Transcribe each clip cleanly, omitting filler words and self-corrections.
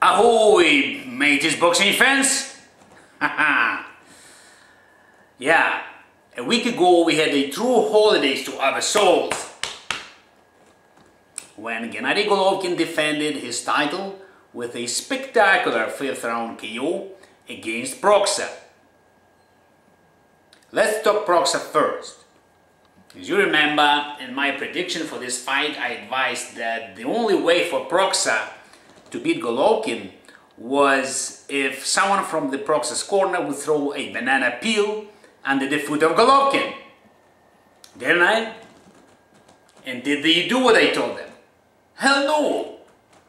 Ahoy, mateys boxing fans! Yeah, a week ago we had a true holidays to our souls when Gennady Golovkin defended his title with a spectacular 5th round KO against PROKSA. Let's talk PROKSA first. As you remember, in my prediction for this fight, I advised that the only way for PROKSA to beat Golovkin was if someone from the PROKSA's corner would throw a banana peel under the foot of Golovkin. Didn't I? And did they do what I told them? Hell no!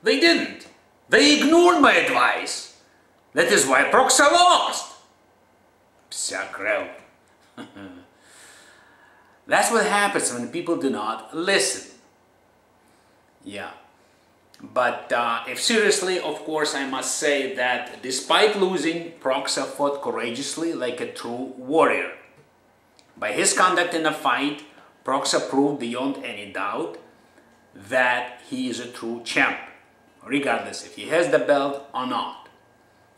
They didn't. They ignored my advice. That is why PROKSA lost. Psa. That's what happens when people do not listen. Yeah. But if seriously, of course, I must say that despite losing, PROKSA fought courageously like a true warrior. By his conduct in the fight, PROKSA proved beyond any doubt that he is a true champ, regardless if he has the belt or not.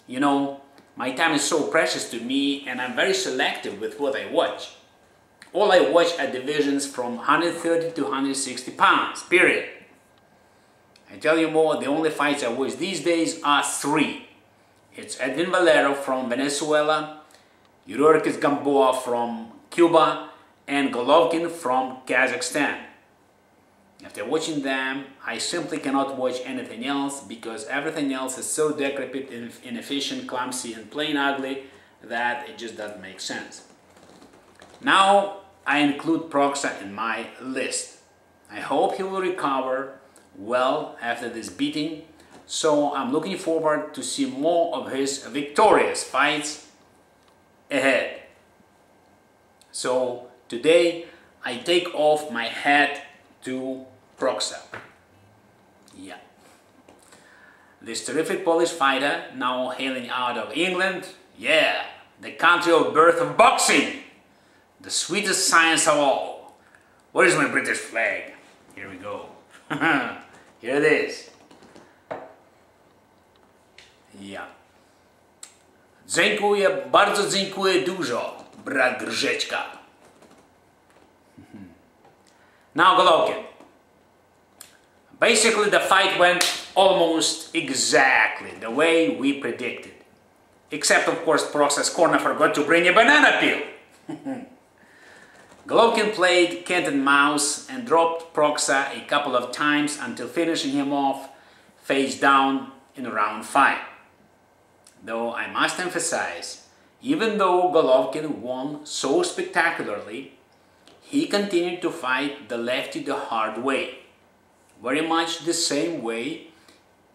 You know, my time is so precious to me and I'm very selective with what I watch. All I watch are divisions from 130 to 160 pounds, period. I tell you more, the only fights I watch these days are 3. It's Edwin Valero from Venezuela, Yuriorkis Gamboa from Cuba, and Golovkin from Kazakhstan. After watching them, I simply cannot watch anything else because everything else is so decrepit, inefficient, clumsy, and plain ugly that it just doesn't make sense. Now I include PROKSA in my list. I hope he will recover well after this beating, so I'm looking forward to see more of his victorious fights ahead. So today I take off my hat to PROKSA. Yeah. This terrific Polish fighter, now hailing out of England, yeah, the country of birth of boxing, the sweetest science of all. Where is my British flag? Here we go. Here it is. Yeah. Dziękuję, bardzo dziękuję dużo, brat Grzeczka. Now Golovkin. Basically the fight went almost exactly the way we predicted. Except of course PROKSA's corner forgot to bring a banana peel. Golovkin played cat and mouse and dropped PROKSA a couple of times until finishing him off face down in round 5. Though I must emphasize, even though Golovkin won so spectacularly, he continued to fight the lefty the hard way, very much the same way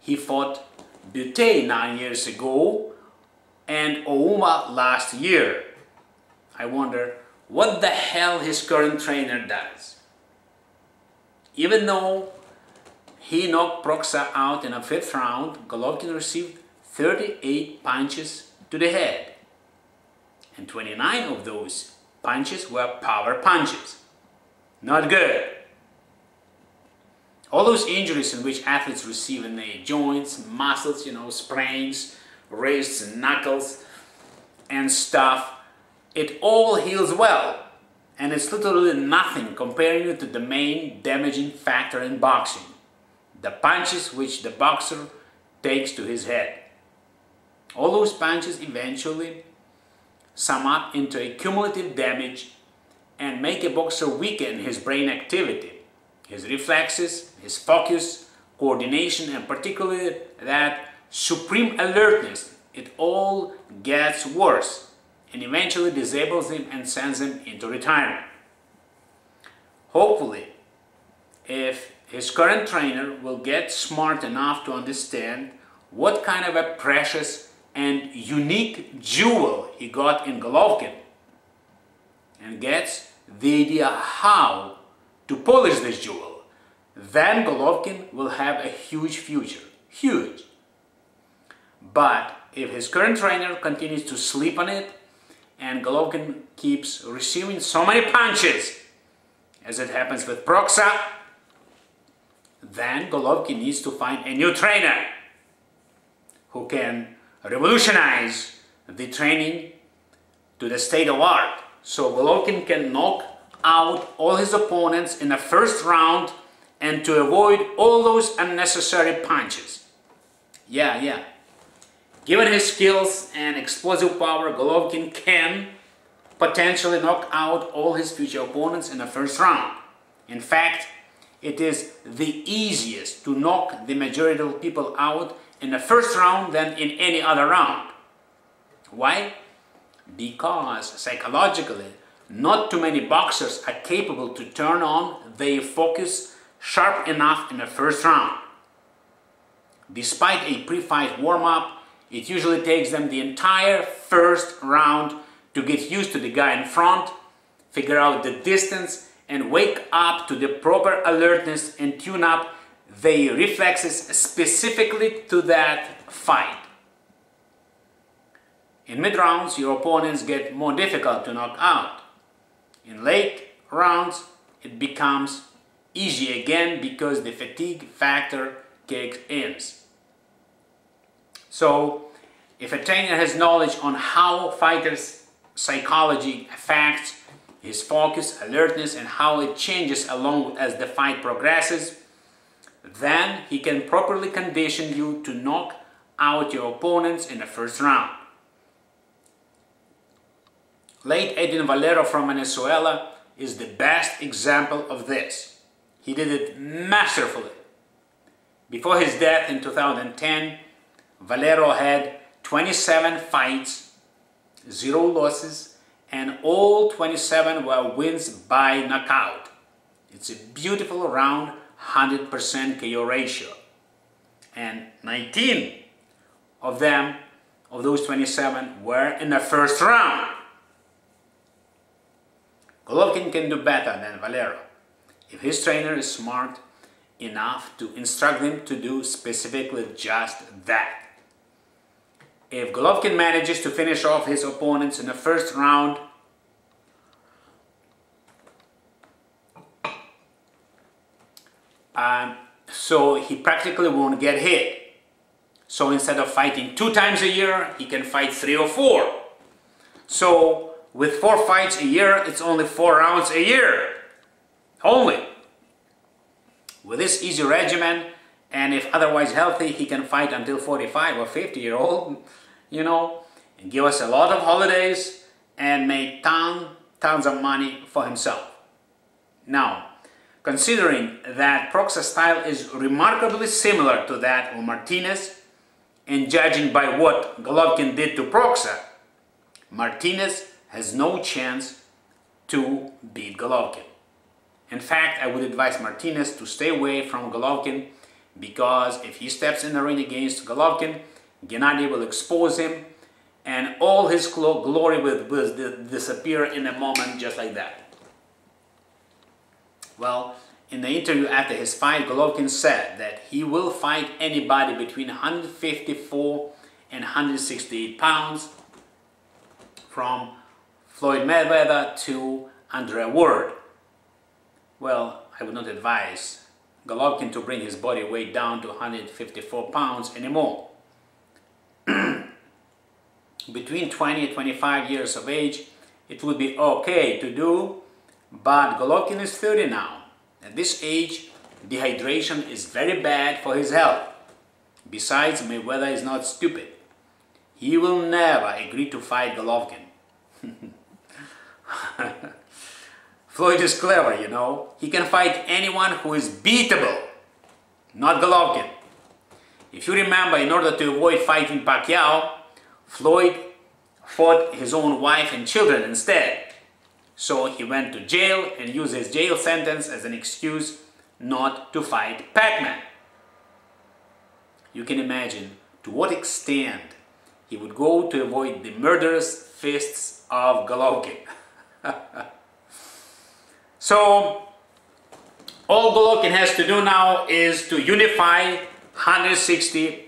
he fought Butte 9 years ago and Ouma last year. I wonder what the hell his current trainer does. Even though he knocked PROKSA out in a 5th round, Golovkin received 38 punches to the head, and 29 of those punches were power punches. Not good. All those injuries in which athletes receive in their joints, muscles, you know, sprains, wrists and knuckles and stuff, it all heals well, and it's literally nothing comparing it to the main damaging factor in boxing, the punches which the boxer takes to his head. All those punches eventually sum up into a cumulative damage and make a boxer weaken his brain activity, his reflexes, his focus, coordination, and particularly that supreme alertness. It all gets worse and eventually disables him and sends him into retirement. Hopefully, if his current trainer will get smart enough to understand what kind of a precious and unique jewel he got in Golovkin and gets the idea how to polish this jewel, then Golovkin will have a huge future. Huge. But if his current trainer continues to sleep on it and Golovkin keeps receiving so many punches as it happens with PROKSA, then Golovkin needs to find a new trainer. who can revolutionize the training to the state of art. So Golovkin can knock out all his opponents in the first round and to avoid all those unnecessary punches. Yeah. Given his skills and explosive power, Golovkin can potentially knock out all his future opponents in the first round. In fact, it is the easiest to knock the majority of people out in the first round than in any other round. Why? Because psychologically, not too many boxers are capable to turn on their focus sharp enough in the first round. Despite a pre-fight warm-up, it usually takes them the entire first round to get used to the guy in front, figure out the distance, and wake up to the proper alertness and tune up their reflexes specifically to that fight. In mid-rounds, your opponents get more difficult to knock out. In late rounds, it becomes easy again because the fatigue factor kicks in. So, if a trainer has knowledge on how fighters' psychology affects his focus, alertness, and how it changes along as the fight progresses, then he can properly condition you to knock out your opponents in the first round. Late Edwin Valero from Venezuela is the best example of this. He did it masterfully. Before his death in 2010, Valero had 27 fights, 0 losses, and all 27 were wins by knockout. It's a beautiful round 100% KO ratio. And 19 of those 27 were in the first round. Golovkin can do better than Valero if his trainer is smart enough to instruct him to do specifically just that. If Golovkin manages to finish off his opponents in the first round, so he practically won't get hit. So instead of fighting 2 times a year, he can fight 3 or 4. So with 4 fights a year, it's only 4 rounds a year. Only. With this easy regimen, and if otherwise healthy, he can fight until 45 or 50-year-old, and give us a lot of holidays and make tons of money for himself. Now, considering that PROKSA style is remarkably similar to that of Martinez, and judging by what Golovkin did to PROKSA, Martinez has no chance to beat Golovkin. In fact, I would advise Martinez to stay away from Golovkin, because if he steps in the ring against Golovkin, Gennady will expose him and all his glory will disappear in a moment just like that. Well, in the interview after his fight, Golovkin said that he will fight anybody between 154 and 168 pounds, from Floyd Mayweather to Andre Ward. Well, I would not advise Golovkin to bring his body weight down to 154 pounds anymore. Between 20 and 25 years of age, it would be okay to do, but Golovkin is 30 now. At this age, dehydration is very bad for his health. Besides, Mayweather is not stupid. He will never agree to fight Golovkin. Floyd is clever, He can fight anyone who is beatable, not Golovkin. If you remember, in order to avoid fighting Pacquiao, Floyd fought his own wife and children instead. So he went to jail and used his jail sentence as an excuse not to fight Pac-Man. You can imagine to what extent he would go to avoid the murderous fists of Golovkin. So, all Golovkin has to do now is to unify 160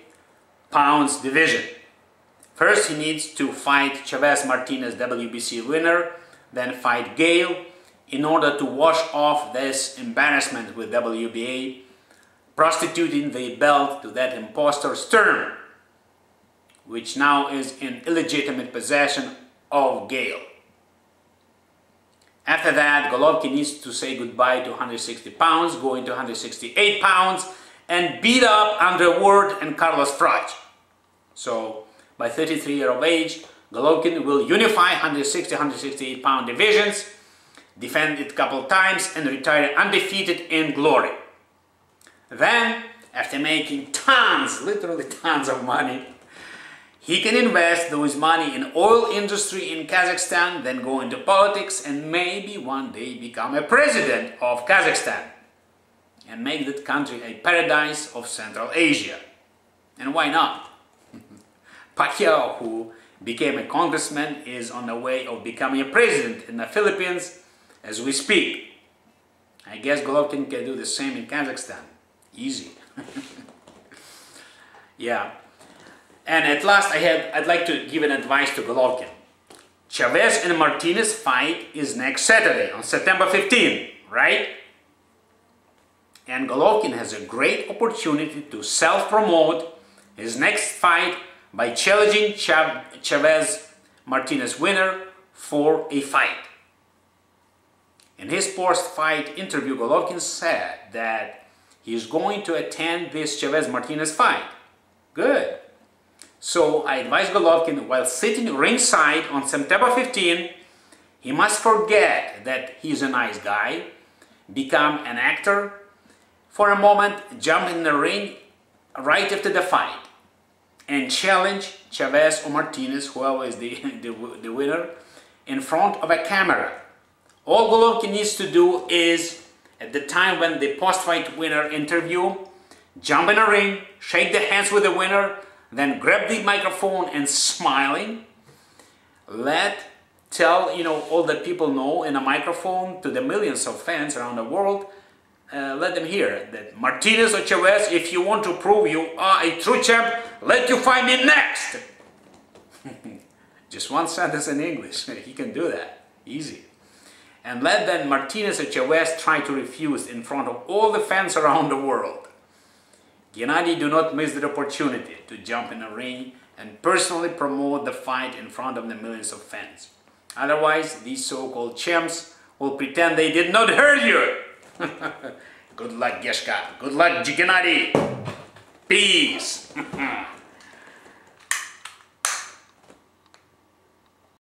pounds division. First, he needs to fight Chavez Martinez, WBC winner, then fight Gale, in order to wash off this embarrassment with WBA, prostituting the belt to that imposter Stern. which now is in illegitimate possession of Gale. After that, Golovkin needs to say goodbye to 160 pounds, going to 168 pounds, and beat up Andre Ward and Carlos Frage. So, by 33 years of age, Golovkin will unify 160-168 pound divisions, defend it a couple times, and retire undefeated in glory. Then, after making tons, literally tons of money, he can invest those money in oil industry in Kazakhstan, then go into politics, and maybe one day become a president of Kazakhstan and make that country a paradise of Central Asia. And why not? Pacquiao, who became a congressman, is on the way of becoming a president in the Philippines as we speak. I guess Golovkin can do the same in Kazakhstan. Easy. Yeah. And at last, I'd like to give an advice to Golovkin. Chavez and Martinez fight is next Saturday, on September 15, right? And Golovkin has a great opportunity to self-promote his next fight by challenging Chavez-Martinez winner for a fight. In his post-fight interview, Golovkin said that he is going to attend this Chavez-Martinez fight. Good. So I advise Golovkin, while sitting ringside on September 15, he must forget that he's a nice guy, become an actor, for a moment jump in the ring right after the fight, and challenge Chavez or Martinez, whoever is the winner, in front of a camera. All Golovkin needs to do is, at the time when the post-fight winner interview, jump in a ring, shake the hands with the winner, then grab the microphone and smiling, tell all the people know in a microphone to the millions of fans around the world, let them hear that Martinez or Chavez, if you want to prove you are a true champ, let you fight me next. Just one sentence in English, he can do that, easy. And let then Martinez or Chavez try to refuse in front of all the fans around the world. Gennady, do not miss the opportunity to jump in a ring and personally promote the fight in front of the millions of fans. Otherwise, these so-called champs will pretend they did not hear you. Good luck, Geshka. Good luck, Gennady. Peace.